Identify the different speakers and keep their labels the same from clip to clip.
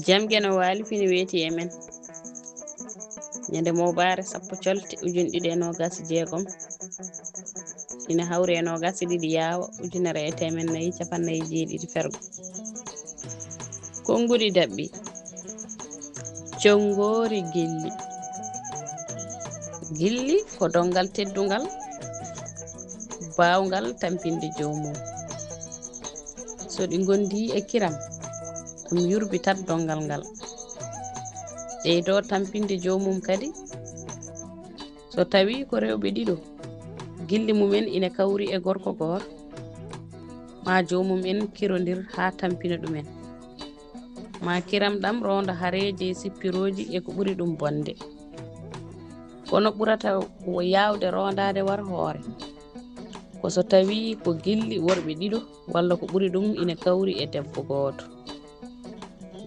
Speaker 1: jamge no waali fini weeti e men ñande mobare sappo colte ujune ɗiɗi e nogas jeegom ina hawre e nogas ɗiɗi yaawa ujunere e temen nayyi capannayyi jeeɗiɗi fergo konngudi daɓɓi congoori gilli gilli ko dongal teddungal bawngal tampinde joomum so ɗi gondi e kiram ɗum yurbitat dongal ngal ɓeydo tampinde joomum kadi so tawi ko rewɓe ɗiɗo gilli mumen ina kawri e gorko goto ma joomum en kirodir ha tampina ɗumen ma kiram ɗam ronda hareje sippiroji e ko ɓuri ɗum bonde kono ɓurata yawde rondade war hoore ko so tawi ko gilli worɓe ɗiɗo walla ko ɓuri ɗum ina kawri e debbo goto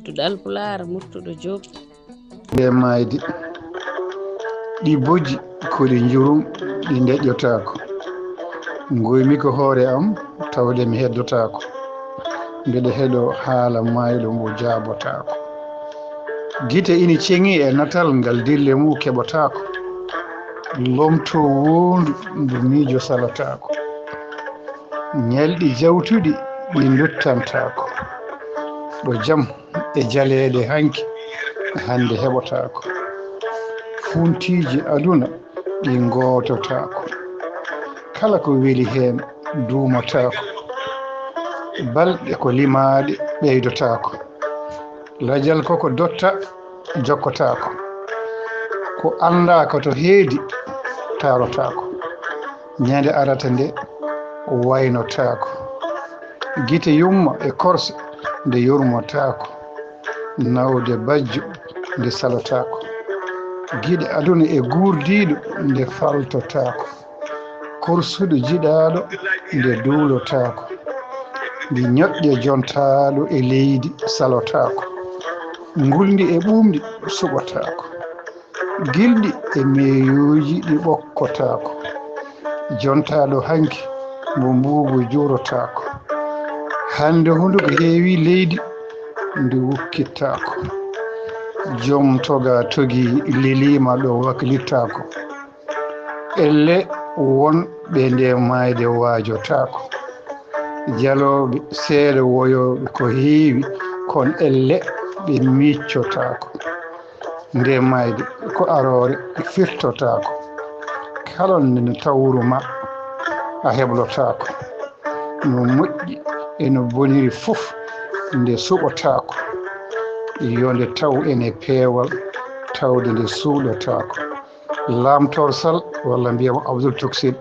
Speaker 1: duɗal Pulaar murtuɗo Diop
Speaker 2: ɓe maydi ɗi boji koɗi jurum ɗi deƴƴotako goymi ko hoore am tawde mi heddotako mbeɗa heeɗo haala mayɗo mbo jabotako gite ina ceŋi e natal ngal dille mum keɓotako lomto wondu ndu miijo salatako ñalɗi jawtuɗi ɗi duttantako ɗo jam e jaleɗe hanki hande heɓotako funtiji aduna ɗi gototako kala ko weli hen duumatako balɗe ko limaɗe ɓeydotako lajal koko dotta jokkotako ko andaka to heedi tarotako ñande arata nde waynotako gite yumma e korse nde yurmotako nawde bajjo nde salotako giɗe aduna e gurdiɗo nde faltotako korsuɗo jiɗaɗo nde duulotako ndi ñoƴƴe jontaɗo e leydi salotako nguldi e ɓumɗi suɓotako gilɗi e meyoji ɗi ɓokkotako jontaɗo hanki mo mbugu jurotako hande hunduko heewi leydi ndi wukkittako joom toga togi lelima ɗo wakkilittako elle wonɓe nde mayde wajotako jaloɓe seeɗa woyoɓe ko heewi kon elle ɓe miccotako nde mayde ko arore firtotako kala nde tawruma a heblotako no moƴƴi eno boniri fof nde suɓotako yonde taw ene peewal tawde nde suuɗotako lamtorsal walla mbiyamo Abdoul Toksel